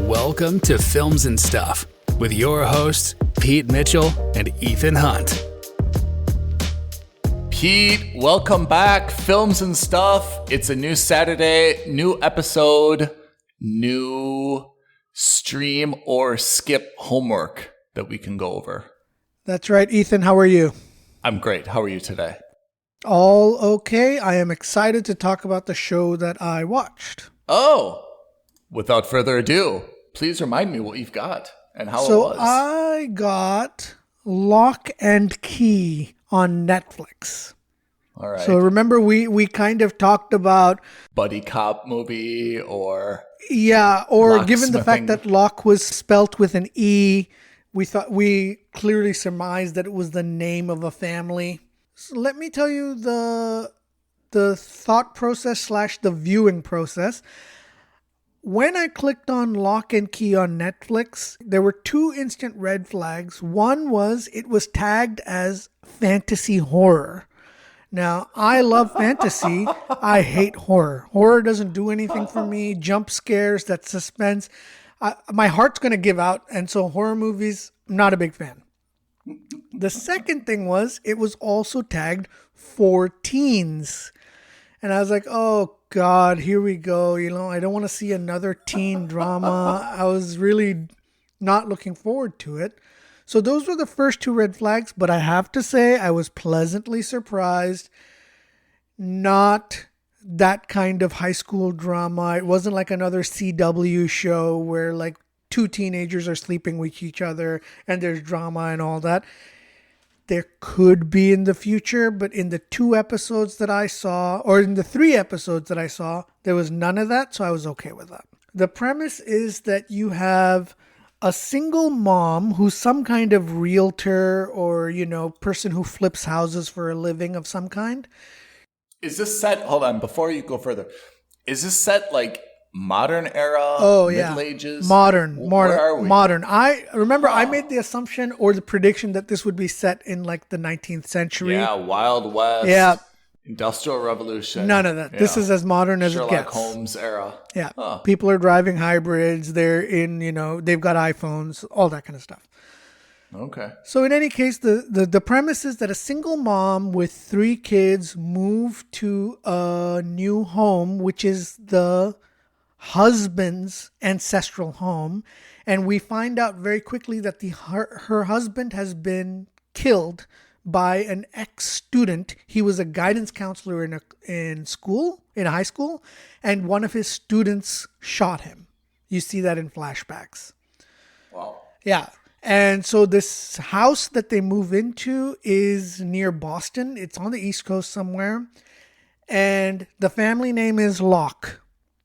Welcome to Films and Stuff with your hosts, Pete Mitchell and Ethan Hunt. Pete, welcome back. Films and Stuff. It's a new Saturday, new episode, new stream or skip homework that we can go over. That's right. Ethan, how are you? I'm great. How are you today? All okay. I am excited to talk about the show that I watched. Oh, without further ado, please remind me what you've got and how it was. So I got Locke and Key on Netflix. All right. So remember we kind of talked about buddy cop movie or given the fact that Locke was spelt with an E, we clearly surmised that it was the name of a family. So let me tell you the thought process / the viewing process. When I clicked on Locke and Key on Netflix, there were two instant red flags. One was it was tagged as fantasy horror. Now, I love fantasy. I hate horror. Horror doesn't do anything for me. Jump scares, that suspense. My heart's going to give out. And so horror movies, I'm not a big fan. The second thing was it was also tagged for teens. And I was like, oh, God, here we go. I don't want to see another teen drama. I was really not looking forward to it. So those were the first two red flags. But I have to say I was pleasantly surprised. Not that kind of high school drama. It wasn't like another CW show where like two teenagers are sleeping with each other and there's drama and all that. There could be in the future, but in the 2 episodes that I saw, or in the 3 episodes that I saw, there was none of that, so I was okay with that. The premise is that you have a single mom who's some kind of realtor or, person who flips houses for a living of some kind. Is this set, hold on, before you go further, is this set like modern era, Middle Ages? Modern. Where are we? Modern. I remember I made the assumption or the prediction that this would be set in like the 19th century. Yeah, Wild West. Yeah. Industrial Revolution. None of that. Yeah. This is as modern as Sherlock it gets. Holmes era. Yeah. Huh. People are driving hybrids. They're in, they've got iPhones, all that kind of stuff. Okay. So in any case, the premise is that a single mom with 3 kids moved to a new home, which is the husband's ancestral home. And we find out very quickly that her husband has been killed by an ex-student. He was a guidance counselor in a high school, and one of his students shot him. You see that in flashbacks. Wow. Yeah. And so this house that they move into is near Boston. It's on the East Coast somewhere. And the family name is Locke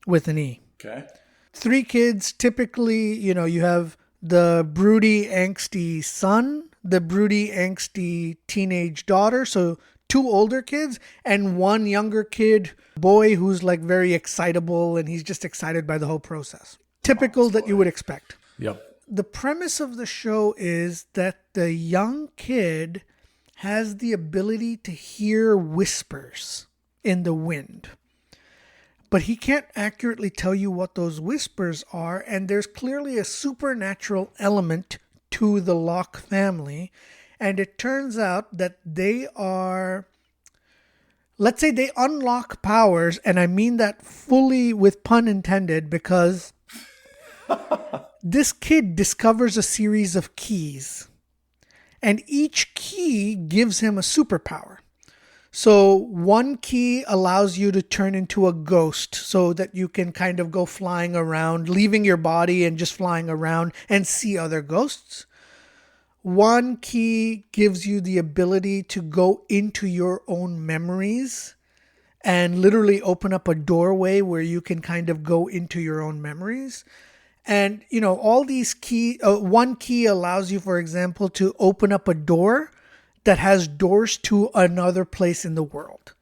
with an E. Okay. 3 kids, typically, you have the broody, angsty son, the broody, angsty teenage daughter. So 2 older kids and 1 younger kid, boy, who's like very excitable and he's just excited by the whole process. Typical that you would expect. Yep. The premise of the show is that the young kid has the ability to hear whispers in the wind. But he can't accurately tell you what those whispers are, and there's clearly a supernatural element to the Locke family. And it turns out that they are, let's say they unlock powers, and I mean that fully with pun intended, because this kid discovers a series of keys, and each key gives him a superpower. So one key allows you to turn into a ghost so that you can kind of go flying around, leaving your body and just flying around and see other ghosts. One key gives you the ability to go into your own memories and literally open up a doorway where you can kind of go into your own memories. And, all these one key allows you, for example, to open up a door that has doors to another place in the world.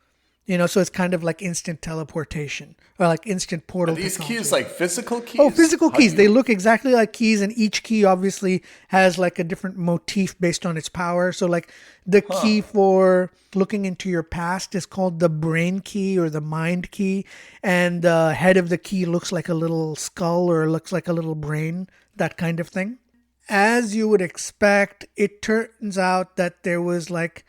So it's kind of like instant teleportation or like instant portal. Are these technology. keys like physical keys? Oh, physical keys. They look exactly like keys, and each key obviously has like a different motif based on its power. So like the key for looking into your past is called the brain key or the mind key, and the head of the key looks like a little skull or looks like a little brain, that kind of thing. As you would expect, it turns out that there was like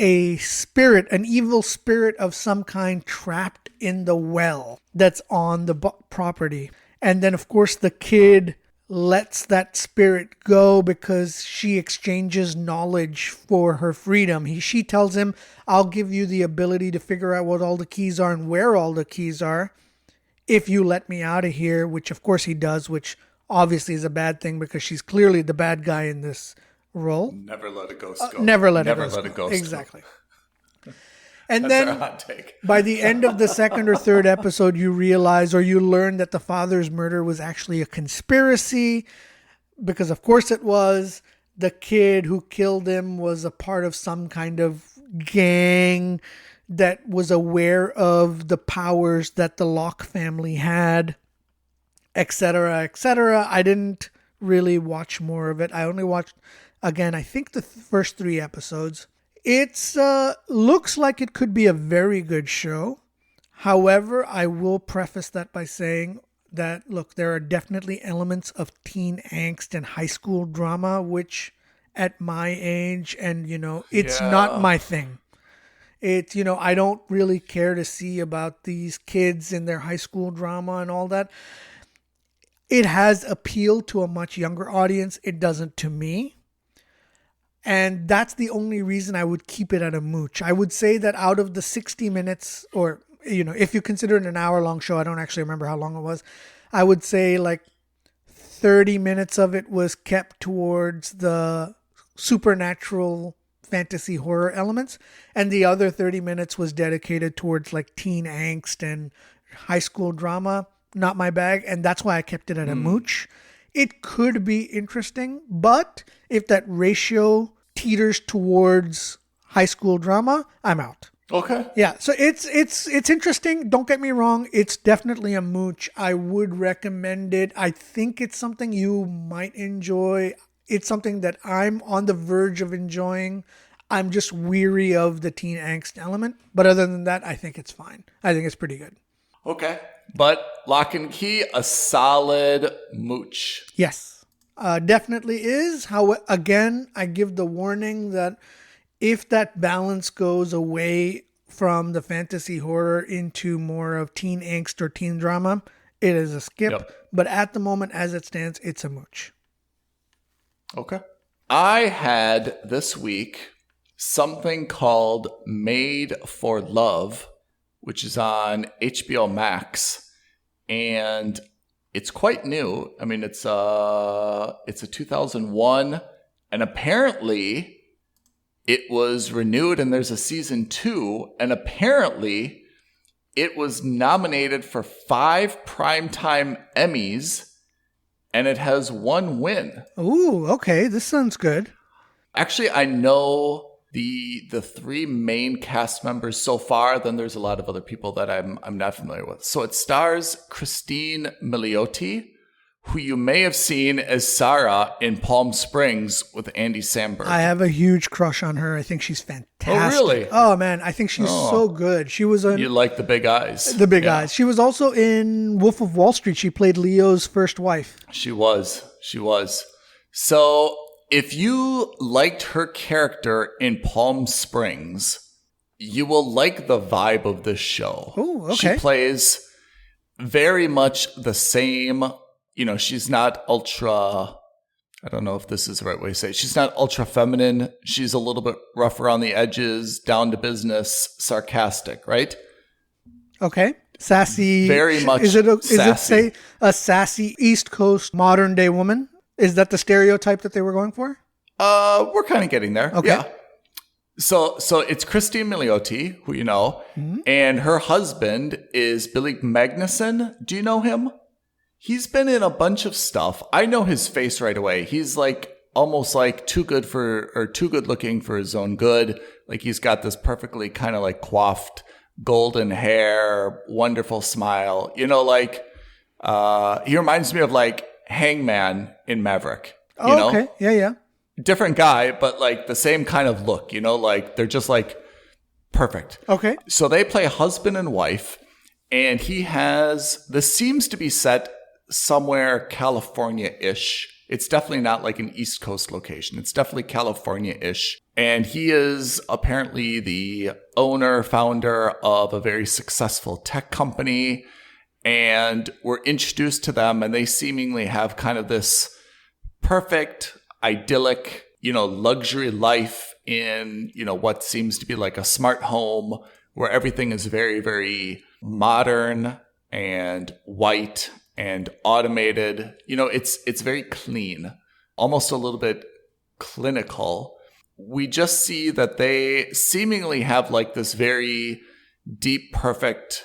a spirit, an evil spirit of some kind trapped in the well that's on the property. And then, of course, the kid lets that spirit go because she exchanges knowledge for her freedom. She tells him, I'll give you the ability to figure out what all the keys are and where all the keys are if you let me out of here, which of course he does, which obviously is a bad thing because she's clearly the bad guy in this role. Never let a ghost go. Never let a ghost go. Exactly. And That's then our hot take. by the end of the second or third episode, you realize or you learn that the father's murder was actually a conspiracy because of course it was. The kid who killed him was a part of some kind of gang that was aware of the powers that the Locke family had, etc., etc. I didn't really watch more of it. I only watched, again, I think the first 3 episodes. It's looks like it could be a very good show. However, I will preface that by saying that, look, there are definitely elements of teen angst and high school drama, which at my age, and, it's not my thing. It's, I don't really care to see about these kids and their high school drama and all that. It has appeal to a much younger audience. It doesn't to me. And that's the only reason I would keep it at a mooch. I would say that out of the 60 minutes, or, if you consider it an hour-long show, I don't actually remember how long it was, I would say like 30 minutes of it was kept towards the supernatural fantasy horror elements, and the other 30 minutes was dedicated towards like teen angst and high school drama. Not my bag, and that's why I kept it at a mooch. It could be interesting, but if that ratio teeters towards high school drama, I'm out. Okay. Yeah, so it's interesting. Don't get me wrong. It's definitely a mooch. I would recommend it. I think it's something you might enjoy. It's something that I'm on the verge of enjoying. I'm just weary of the teen angst element. But other than that, I think it's fine. I think it's pretty good. Okay. But Lock and Key, a solid mooch. Yes, definitely is. How again, I give the warning that if that balance goes away from the fantasy horror into more of teen angst or teen drama, it is a skip. Yep. But at the moment, as it stands, it's a mooch. Okay. I had this week something called Made for Love, which is on HBO Max, and it's quite new. I mean, it's a 2001, and apparently it was renewed, and there's a season 2, and apparently it was nominated for 5 Primetime Emmys, and it has 1 win. Ooh, okay, this sounds good. Actually, I know the 3 main cast members so far. Then there's a lot of other people that I'm not familiar with. So it stars Christine Milioti, who you may have seen as Sarah in Palm Springs with Andy Samberg. I have a huge crush on her. I think she's fantastic. Oh, really? Oh, man, I think she's so good. She was You like the big eyes. The big eyes. She was also in Wolf of Wall Street. She played Leo's first wife. She was. So if you liked her character in Palm Springs, you will like the vibe of this show. Oh, okay. She plays very much the same. She's not ultra, I don't know if this is the right way to say it. She's not ultra feminine. She's a little bit rough around the edges, down to business, sarcastic, right? Okay. Sassy. Very much sassy. Is it say a sassy East Coast modern day woman? Is that the stereotype that they were going for? We're kind of getting there. Okay. Yeah. So it's Christine Milioti, who you know, and her husband is Billy Magnuson. Do you know him? He's been in a bunch of stuff. I know his face right away. He's like almost like too good looking for his own good. Like he's got this perfectly kind of like coiffed golden hair, wonderful smile. You know, like, he reminds me of like Hangman in Maverick. You know? Okay. Yeah. Different guy, but like the same kind of look, you know, like they're just like perfect. Okay. So they play husband and wife, and this seems to be set somewhere California-ish. It's definitely not like an East Coast location. It's definitely California-ish. And he is apparently the owner, founder of a very successful tech company. And we're introduced to them, and they seemingly have kind of this perfect, idyllic, you know, luxury life in, you know, what seems to be like a smart home where everything is very, very modern and white and automated. You know, it's very clean, almost a little bit clinical. We just see that they seemingly have like this very deep, perfect,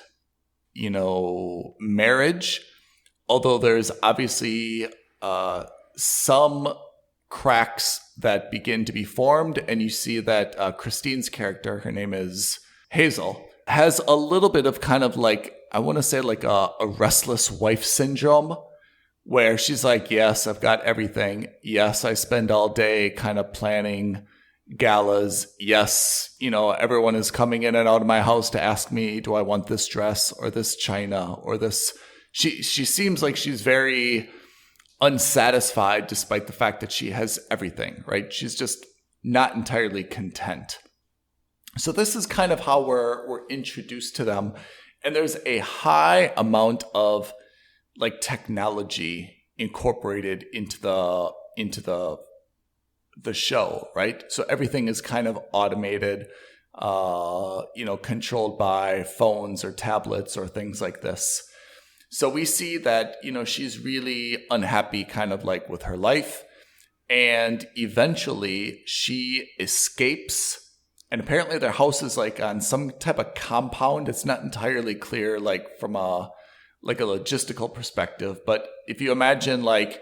you know, marriage, although there's obviously some cracks that begin to be formed. And you see that Christine's character, her name is Hazel, has a little bit of kind of like, I want to say like a restless wife syndrome, where she's like, yes, I've got everything. Yes, I spend all day kind of planning galas. Yes, you know, everyone is coming in and out of my house to ask me, do I want this dress or this china or this? She seems like she's very unsatisfied despite the fact that she has everything, right? She's just not entirely content. So this is kind of how we're introduced to them. And there's a high amount of like technology incorporated into the show, right? So everything is kind of automated, you know, controlled by phones or tablets or things like this. So we see that, you know, she's really unhappy kind of like with her life. And eventually she escapes. And apparently their house is like on some type of compound. It's not entirely clear, like from a logistical perspective. But if you imagine like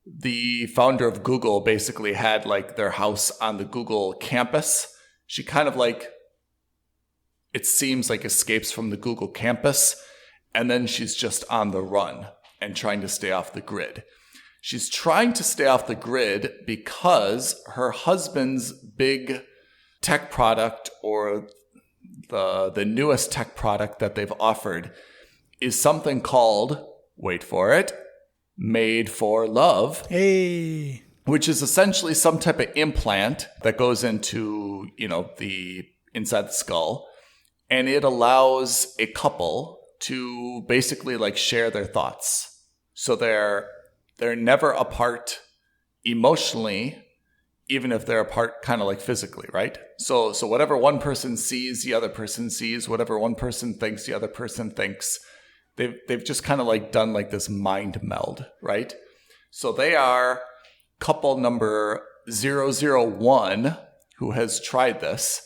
the founder of Google basically had like their house on the Google campus, she kind of like, it seems like escapes from the Google campus. And then she's just on the run and trying to stay off the grid. She's trying to stay off the grid because her husband's big tech product, or the newest tech product that they've offered, is something called, wait for it, Made for Love. Hey. Which is essentially some type of implant that goes into, you know, the inside the skull. And it allows a couple to basically like share their thoughts. So they're never apart emotionally, even if they're apart kind of like physically, right? So whatever one person sees, the other person sees. Whatever one person thinks, the other person thinks. They've just kind of like done like this mind meld, right? So they are couple number 001 who has tried this.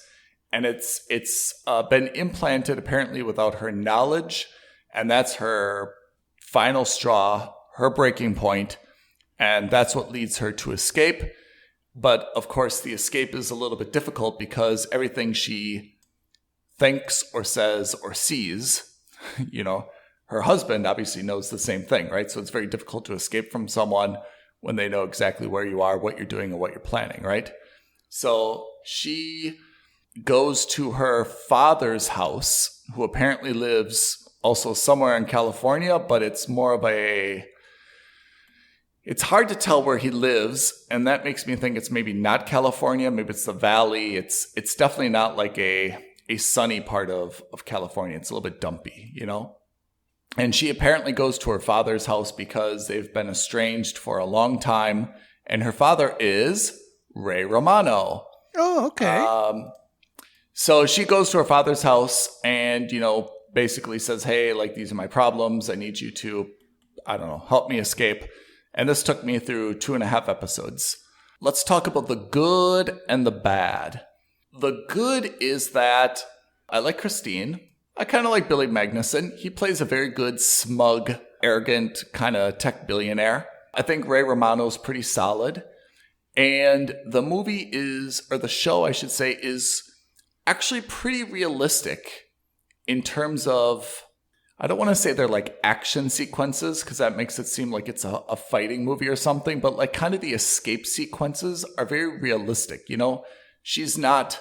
And it's been implanted apparently without her knowledge. And that's her final straw, her breaking point. And that's what leads her to escape. But of course, the escape is a little bit difficult because everything she thinks or says or sees, you know, her husband obviously knows the same thing, right? So it's very difficult to escape from someone when they know exactly where you are, what you're doing, and what you're planning, right? So she goes to her father's house, who apparently lives also somewhere in California, but it's more of it's hard to tell where he lives, and that makes me think it's maybe not California, maybe it's the valley. It's definitely not like a sunny part of California. It's a little bit dumpy, you know? And she apparently goes to her father's house because they've been estranged for a long time, and her father is Ray Romano. Oh, okay. So she goes to her father's house and, you know, basically says, hey, like, these are my problems. I need you to, I don't know, help me escape. And this took me through 2.5 episodes. Let's talk about the good and the bad. The good is that I like Christine. I kind of like Billy Magnuson. He plays a very good, smug, arrogant kind of tech billionaire. I think Ray Romano's pretty solid. And the movie is, or the show, I should say, is actually pretty realistic in terms of, I don't want to say they're like action sequences because that makes it seem like it's a fighting movie or something, but like kind of the escape sequences are very realistic. She's not,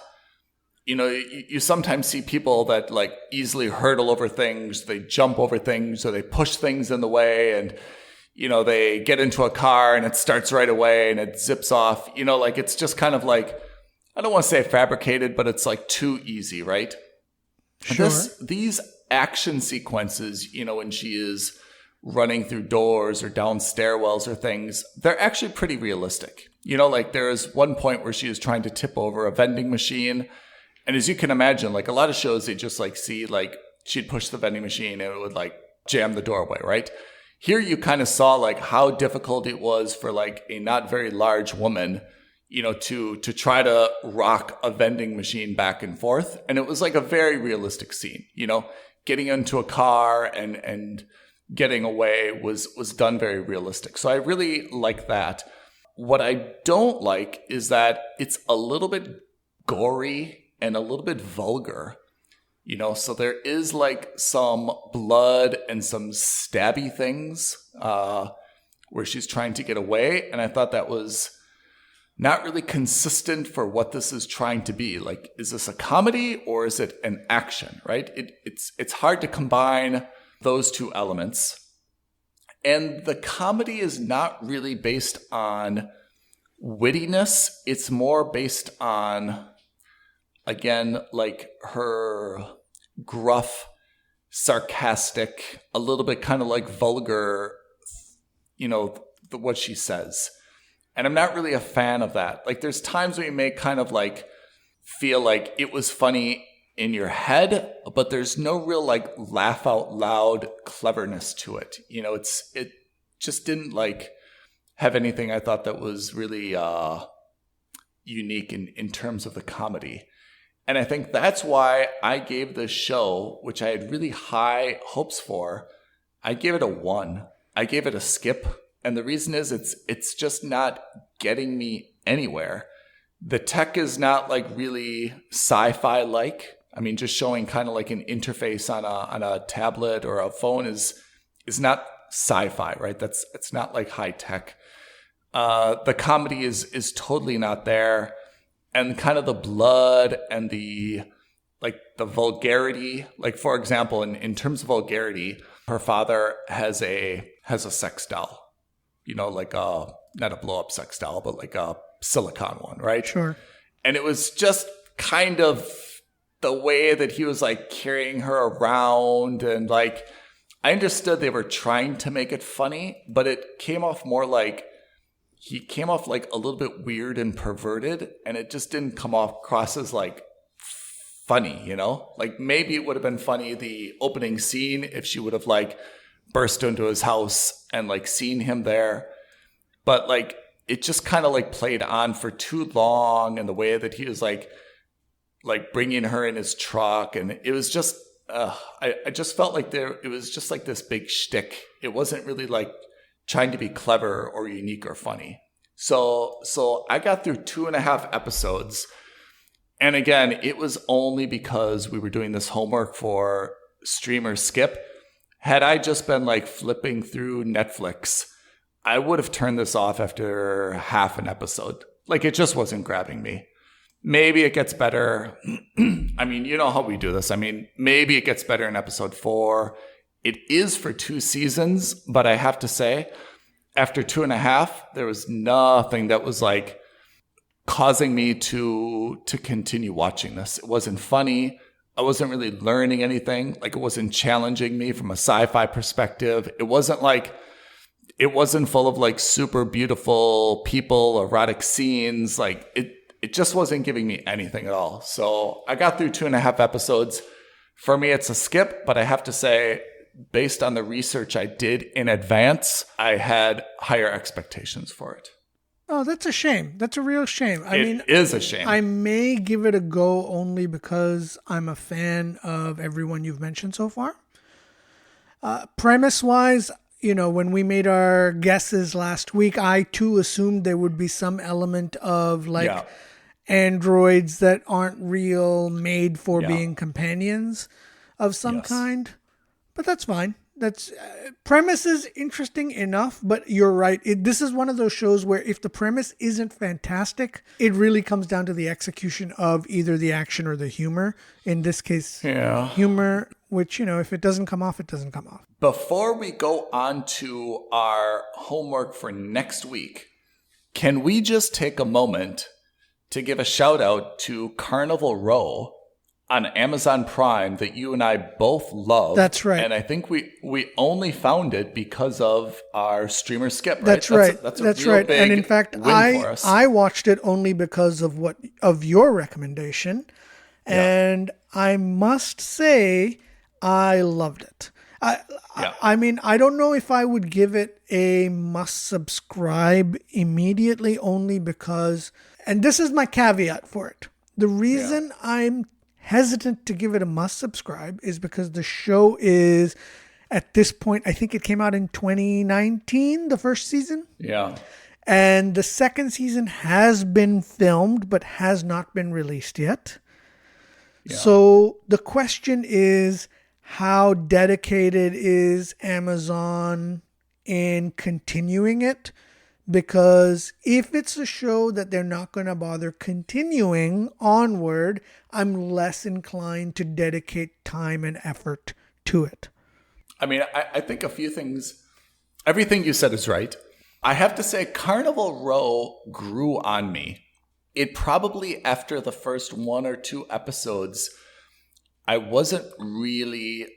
you sometimes see people that like easily hurdle over things, they jump over things, or they push things in the way, and they get into a car and it starts right away and it zips off. Like it's just kind of like, I don't want to say fabricated, but it's like too easy, right? Sure. These action sequences, when she is running through doors or down stairwells or things, they're actually pretty realistic. Like there is one point where she is trying to tip over a vending machine. And as you can imagine, like a lot of shows, they just like see like she'd push the vending machine and it would like jam the doorway, right? Here you kind of saw like how difficult it was for like a not very large woman, to try to rock a vending machine back and forth. And it was like a very realistic scene, getting into a car and getting away was done very realistic. So I really like that. What I don't like is that it's a little bit gory and a little bit vulgar, so there is like some blood and some stabby things where she's trying to get away. And I thought that was not really consistent for what this is trying to be. Like, is this a comedy or is it an action, right? It's hard to combine those two elements. And the comedy is not really based on wittiness. It's more based on, again, like her gruff, sarcastic, a little bit kind of like vulgar, what she says. And I'm not really a fan of that. Like there's times when you may kind of like feel like it was funny in your head, but there's no real like laugh out loud cleverness to it. It just didn't like have anything I thought that was really unique in terms of the comedy. And I think that's why I gave this show, which I had really high hopes for, I gave it a 1. I gave it a skip. And the reason is it's just not getting me anywhere. The tech is not like really sci-fi like. I mean, just showing kind of like an interface on a tablet or a phone is not sci-fi, right? It's not like high tech. The comedy is totally not there. And kind of the blood and the vulgarity, like for example, in terms of vulgarity, her father has a sex doll. Like not a blow-up sex doll, but like a silicone one, right? Sure. And it was just kind of the way that he was like carrying her around, and like I understood they were trying to make it funny, but it came off more like he came off like a little bit weird and perverted, and it just didn't come off across as like funny, Like maybe it would have been funny the opening scene if she would have like burst into his house and like seen him there. But like it just kind of like played on for too long, and the way that he was like bringing her in his truck, and it was just I just felt like it was just like this big shtick. It wasn't really like trying to be clever or unique or funny. So I got through 2.5 episodes, and again, it was only because we were doing this homework for Streamer Skip. Had I just been like flipping through Netflix, I would have turned this off after half an episode. Like it just wasn't grabbing me. Maybe it gets better. I mean, you know how we do this. I mean, maybe it gets better in episode 4. It is for 2 seasons, but I have to say, after 2.5, there was nothing that was like causing me to continue watching this. It wasn't funny. I wasn't really learning anything. Like it wasn't challenging me from a sci-fi perspective. It wasn't full of like super beautiful people, erotic scenes. Like it just wasn't giving me anything at all. So I got through 2.5 episodes. For me, it's a skip, but I have to say, based on the research I did in advance, I had higher expectations for it. Oh, that's a shame. That's a real shame. It is a shame. I may give it a go only because I'm a fan of everyone you've mentioned so far. Premise-wise, when we made our guesses last week, I too assumed there would be some element of androids that aren't real, made for being companions. of some kind, but that's fine. That's premise is interesting enough, but you're right. This is one of those shows where if the premise isn't fantastic, it really comes down to the execution of either the action or the humor. In this case, humor, which, if it doesn't come off, it doesn't come off. Before we go on to our homework for next week, can we just take a moment to give a shout out to Carnival Row on Amazon Prime that you and I both love? That's right. And I think we only found it because of our streamer Skip, right? That's right. That's right. Big and in fact, win for us. I watched it only because of your recommendation. And I must say, I loved it. I mean, I don't know if I would give it a must subscribe immediately, only because, and this is my caveat for it. The reason I'm hesitant to give it a must subscribe is because the show is, at this point, I think it came out in 2019, the first season. Yeah. And the second season has been filmed, but has not been released yet. Yeah. So the question is, how dedicated is Amazon in continuing it? Because if it's a show that they're not going to bother continuing onward, I'm less inclined to dedicate time and effort to it. I mean, I think a few things, everything you said is right. I have to say, Carnival Row grew on me. It probably, after the first 1 or 2 episodes, I wasn't really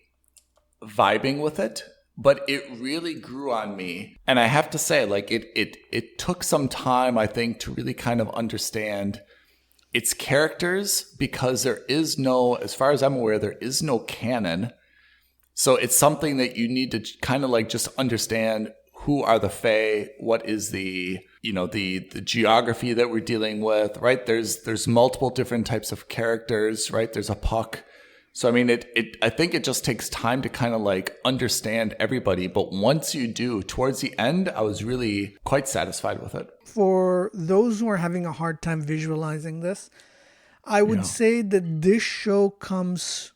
vibing with it. But it really grew on me. And I have to say, like, it took some time, I think, to really kind of understand its characters, because there is no, as far as I'm aware, there is no canon. So it's something that you need to kind of like just understand who are the Fae, what is the geography that we're dealing with, right? There's multiple different types of characters, right? There's a Puck. So, I mean, I think it just takes time to kind of like understand everybody. But once you do, towards the end, I was really quite satisfied with it. For those who are having a hard time visualizing this, I would say that this show comes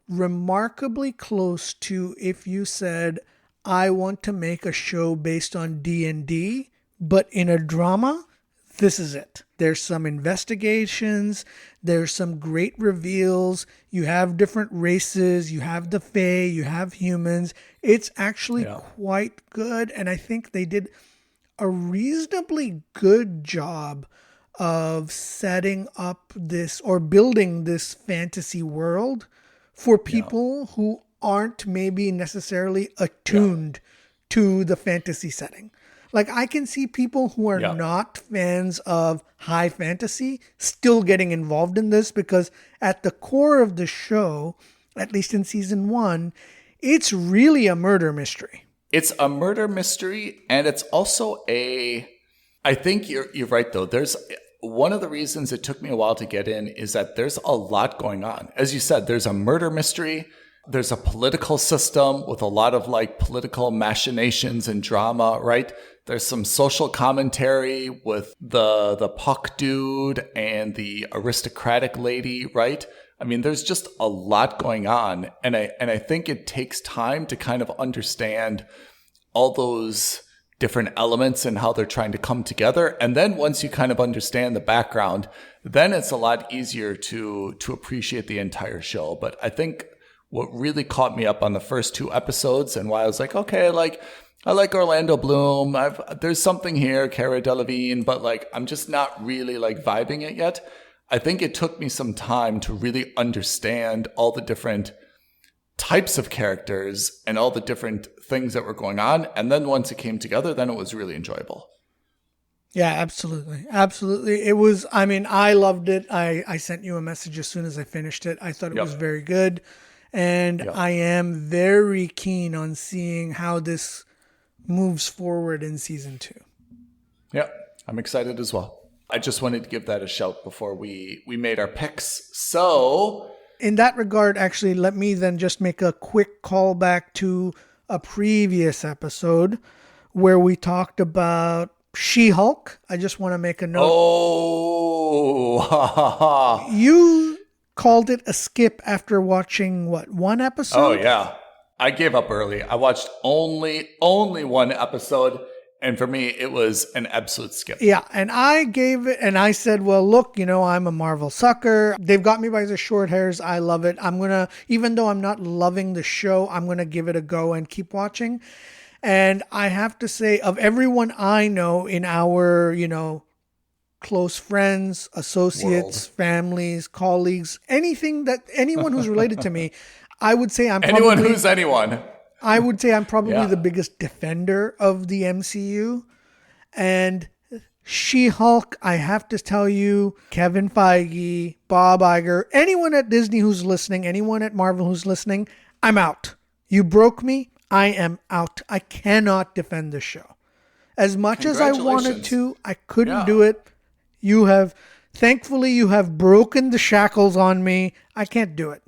remarkably close to if you said, I want to make a show based on D&D, but in a drama. This is it. There's some investigations. There's some great reveals. You have different races. You have the Fae. You have humans. It's actually quite good. And I think they did a reasonably good job of setting up this or building this fantasy world for people who aren't maybe necessarily attuned to the fantasy setting. Like, I can see people who are not fans of high fantasy still getting involved in this, because at the core of the show, at least in season 1, it's really a murder mystery. It's a murder mystery, and it's also I think you're right, though. There's one of the reasons it took me a while to get in is that there's a lot going on. As you said, there's a murder mystery. There's a political system with a lot of like political machinations and drama, right? There's some social commentary with the Puck dude and the aristocratic lady, right? I mean, there's just a lot going on. And I think it takes time to kind of understand all those different elements and how they're trying to come together. And then once you kind of understand the background, then it's a lot easier to appreciate the entire show. But I think what really caught me up on the first 2 episodes, and why I was like, okay, like, I like Orlando Bloom. There's something here, Cara Delevingne, but like, I'm just not really like vibing it yet. I think it took me some time to really understand all the different types of characters and all the different things that were going on. And then once it came together, then it was really enjoyable. Yeah, absolutely. Absolutely. It was, I mean, I loved it. I sent you a message as soon as I finished it. I thought it was very good. And I am very keen on seeing how this moves forward in season 2. Yeah, I'm excited as well. I just wanted to give that a shout before we made our picks. So, in that regard, actually, let me then just make a quick callback to a previous episode where we talked about She-Hulk. I just want to make a note. Oh, You called it a skip after watching, one episode? Oh, yeah. I gave up early. I watched only one episode, and for me, it was an absolute skip. Yeah, and I gave it, and I said, well, look, I'm a Marvel sucker. They've got me by the short hairs. I love it. I'm going to, even though I'm not loving the show, I'm going to give it a go and keep watching. And I have to say, of everyone I know in our, close friends, associates, families, colleagues, anyone who's related to me, I would say I'm anyone who's anyone. I would say I'm probably the biggest defender of the MCU. And She-Hulk, I have to tell you, Kevin Feige, Bob Iger, anyone at Disney who's listening, anyone at Marvel who's listening, I'm out. You broke me. I am out. I cannot defend the show. As much as I wanted to, I couldn't do it. Thankfully, you have broken the shackles on me. I can't do it.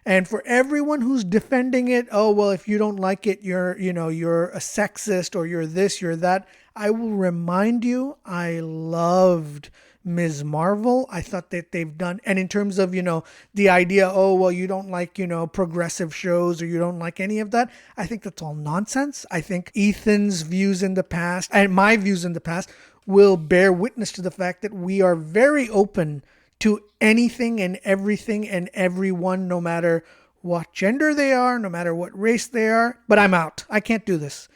And for everyone who's defending it, oh, well, if you don't like it, you're a sexist or you're this, you're that. I will remind you, I loved Ms. Marvel. I thought that they've done, and in terms of, the idea, oh, well, you don't like, progressive shows or you don't like any of that. I think that's all nonsense. I think Ethan's views in the past and my views in the past will bear witness to the fact that we are very open to anything and everything and everyone, no matter what gender they are, no matter what race they are. But I'm out. I can't do this.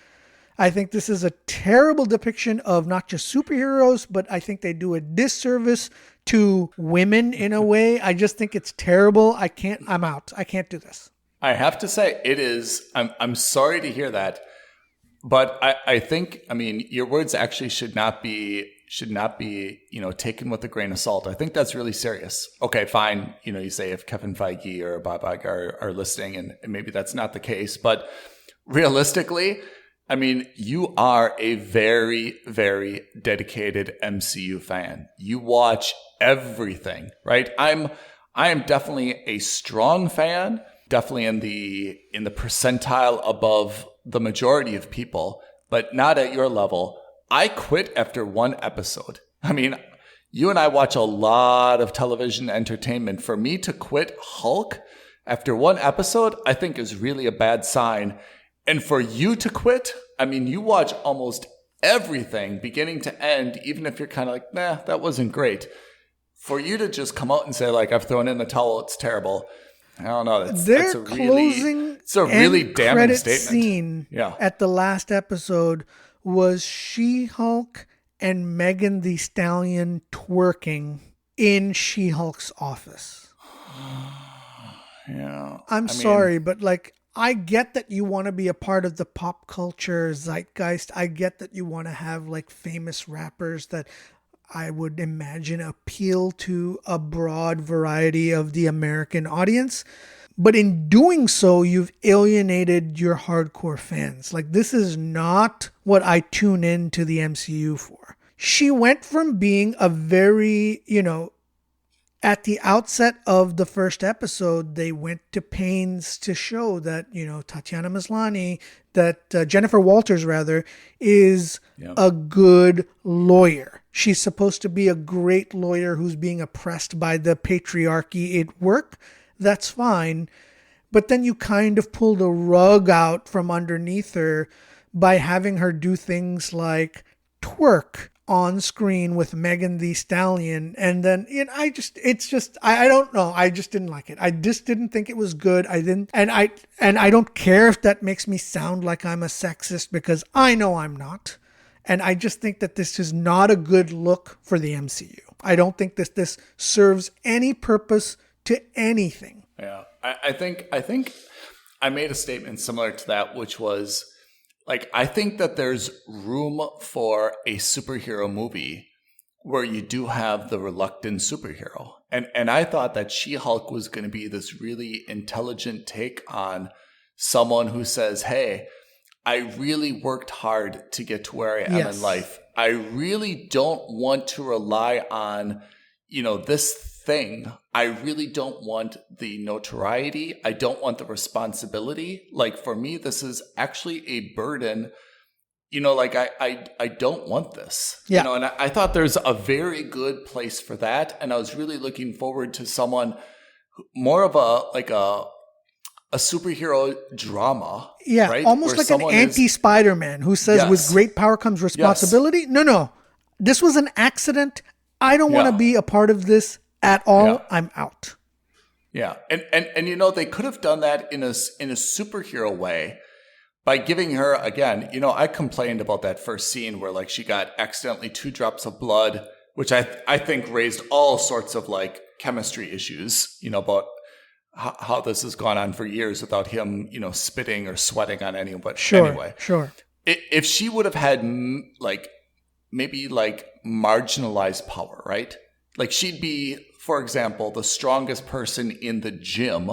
I think this is a terrible depiction of not just superheroes, but I think they do a disservice to women in a way. I just think it's terrible. I'm out. I can't do this. I have to say it is, I'm sorry to hear that, but I think, your words actually should not be, taken with a grain of salt. I think that's really serious. Okay, fine. You say if Kevin Feige or Bob Iger are listening, and maybe that's not the case, but realistically, you are a very, very dedicated MCU fan. You watch everything, right? I am definitely a strong fan, definitely in the percentile above the majority of people, but not at your level. I quit after one episode. You and I watch a lot of television entertainment. For me to quit Hulk after one episode, I think is really a bad sign. And for you to quit, you watch almost everything beginning to end, even if you're kind of like, nah, that wasn't great. For you to just come out and say, like, I've thrown in the towel, it's terrible. I don't know. That's a really damning statement. Scene at the last episode was She-Hulk and Megan Thee Stallion twerking in She-Hulk's office. I'm sorry, but I get that you want to be a part of the pop culture zeitgeist. I get that you want to have famous rappers that I would imagine appeal to a broad variety of the American audience. But in doing so, you've alienated your hardcore fans. This is not what I tune in to the MCU for. She went from being a very, at the outset of the first episode, they went to pains to show that, Tatiana Maslany, that Jennifer Walters, rather, is a good lawyer. She's supposed to be a great lawyer who's being oppressed by the patriarchy at work. That's fine. But then you kind of pull the rug out from underneath her by having her do things like twerk on screen with Megan Thee Stallion. And then, I don't know. I just didn't like it. I just didn't think it was good. And I don't care if that makes me sound like I'm a sexist, because I know I'm not. And I just think that this is not a good look for the MCU. I don't think this serves any purpose to anything. Yeah. I think I made a statement similar to that, which was, I think that there's room for a superhero movie where you do have the reluctant superhero. And I thought that She-Hulk was going to be this really intelligent take on someone who says, hey, I really worked hard to get to where I am in life. I really don't want to rely on, this thing. I really don't want the notoriety. I don't want the responsibility. For me, this is actually a burden. I don't want this. Yeah. And I thought there's a very good place for that. And I was really looking forward to someone more of a superhero drama. Yeah, right? almost Where like an anti-Spider-Man who says, Yes. with great power comes responsibility. Yes. No. This was an accident. I don't want to be a part of this at all. Yeah. I'm out. Yeah. And you know, they could have done that in a superhero way by giving her, again, you know, I complained about that first scene where like she got accidentally 2 drops of blood, which I think raised all sorts of like chemistry issues, you know, about how this has gone on for years without him, you know, spitting or sweating on anyone. But anyway, Sure. If she would have had like maybe like marginalized power, right? Like she'd be, for example, the strongest person in the gym,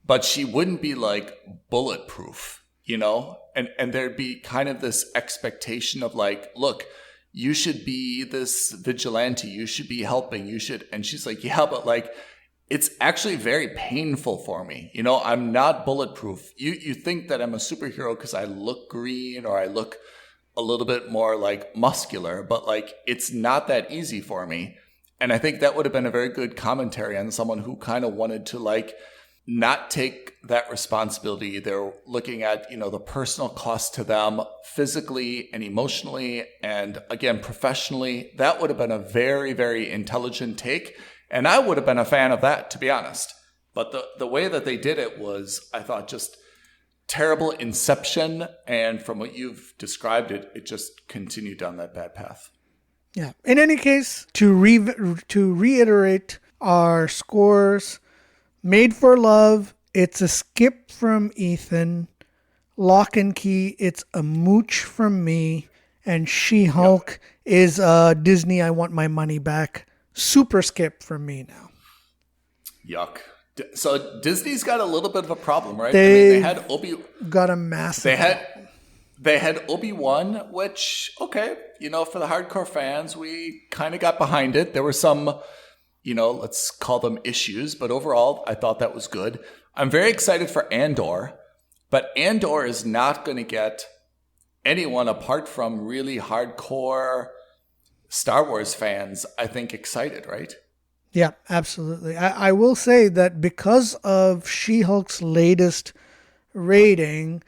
but she wouldn't be like bulletproof, you know? And there'd be kind of this expectation of like, look, you should be this vigilante. You should be helping. You should. And she's like, yeah, but like, it's actually very painful for me. You know, I'm not bulletproof. You think that I'm a superhero because I look green or I look a little bit more like muscular, but like, it's not that easy for me. And I think that would have been a very good commentary on someone who kind of wanted to like not take that responsibility. They're looking at, you know, the personal cost to them physically and emotionally and again, professionally. That would have been a very, very intelligent take. And I would have been a fan of that, to be honest. But the way that they did it was, I thought, just terrible inception. And from what you've described it just continued down that bad path. Yeah. In any case, to reiterate our scores, Made for Love, it's a skip from Ethan. Lock and Key, it's a mooch from me. And She-Hulk is Disney, I want my money back. Super skip from me now. Yuck. So Disney's got a little bit of a problem, right? They had got a massive. They had Obi-Wan, which, okay, you know, for the hardcore fans, we kind of got behind it. There were some, you know, let's call them issues, but overall, I thought that was good. I'm very excited for Andor, but Andor is not going to get anyone apart from really hardcore Star Wars fans, I think, excited, right? Yeah, absolutely. I will say that because of She-Hulk's latest rating,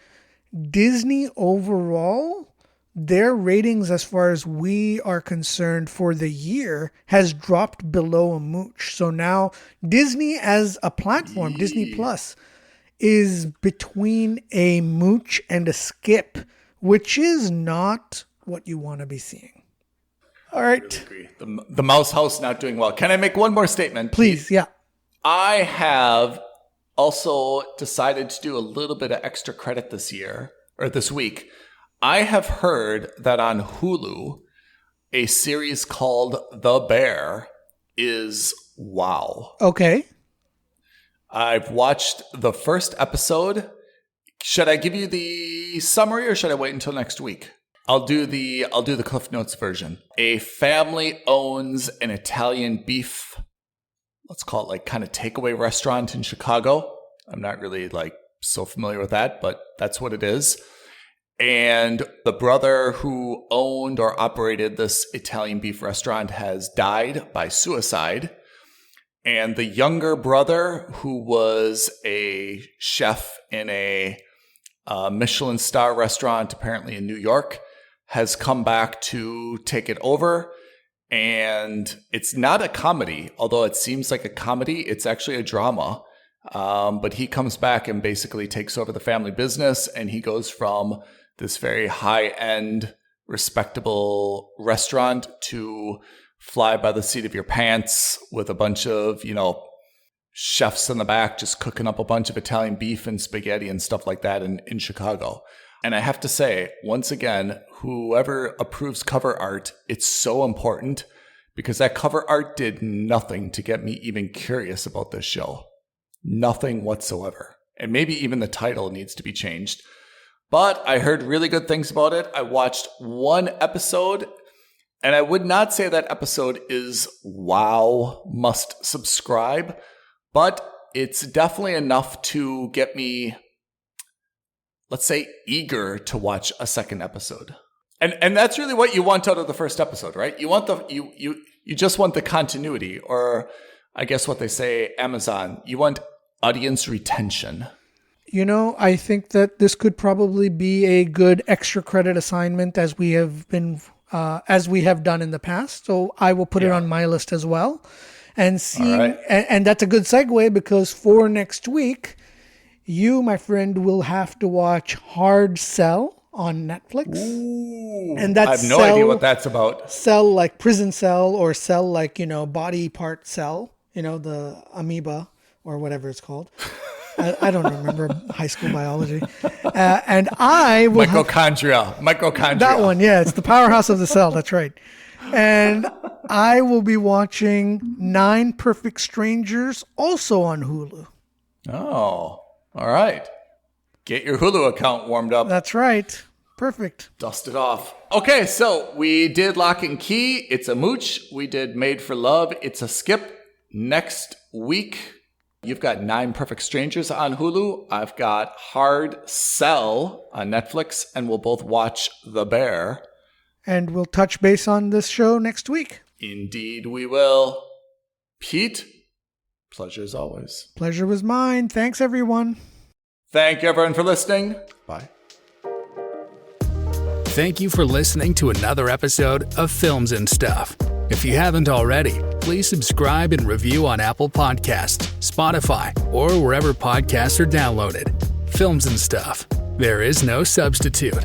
Disney overall, their ratings as far as we are concerned for the year has dropped below a mooch. So now Disney as a platform, Disney Plus, is between a mooch and a skip, which is not what you want to be seeing. All right. I really agree. The Mouse House not doing well. Can I make one more statement? Please, yeah. I have also decided to do a little bit of extra credit this week. I have heard that on Hulu, a series called The Bear is wow. Okay. I've watched the first episode. Should I give you the summary or should I wait until next week? I'll do the Cliff Notes version. A family owns an Italian beef, let's call it like kind of takeaway restaurant in Chicago. I'm not really like so familiar with that, but that's what it is. And the brother who owned or operated this Italian beef restaurant has died by suicide. And the younger brother, who was a chef in a Michelin star restaurant, apparently in New York, has come back to take it over. And it's not a comedy, although it seems like a comedy. It's actually a drama. But he comes back and basically takes over the family business. And he goes from this very high-end, respectable restaurant to fly by the seat of your pants with a bunch of, you know, chefs in the back just cooking up a bunch of Italian beef and spaghetti and stuff like that in Chicago. And I have to say, once again, whoever approves cover art, it's so important because that cover art did nothing to get me even curious about this show. Nothing whatsoever. And maybe even the title needs to be changed. But I heard really good things about it. I watched one episode, and I would not say that episode is wow, must subscribe, but it's definitely enough to get me, let's say, eager to watch a second episode. And that's really what you want out of the first episode, right? You want you just want the continuity, or I guess what they say, Amazon, you want audience retention. I think that this could probably be a good extra credit assignment as we have done in the past. So I will put it on my list as well. And and that's a good segue because for next week, you, my friend, will have to watch Hard Cell on Netflix. Ooh, and that's I have no idea what that's about. Cell like prison cell or cell like, body part cell, the amoeba or whatever it's called. I don't remember high school biology. And I will Mitochondria. That one, yeah. It's the powerhouse of the cell. That's right. And I will be watching 9 Perfect Strangers also on Hulu. Oh, all right. Get your Hulu account warmed up. That's right. Perfect. Dust it off. Okay, so we did Lock and Key. It's a mooch. We did Made for Love. It's a skip. Next week, you've got 9 Perfect Strangers on Hulu. I've got Hard Cell on Netflix, and we'll both watch The Bear. And we'll touch base on this show next week. Indeed we will. Pete, pleasure as always. Pleasure was mine. Thanks, everyone. Thank you, everyone, for listening. Bye. Thank you for listening to another episode of Films and Stuff. If you haven't already, please subscribe and review on Apple Podcasts, Spotify, or wherever podcasts are downloaded. Films and Stuff. There is no substitute.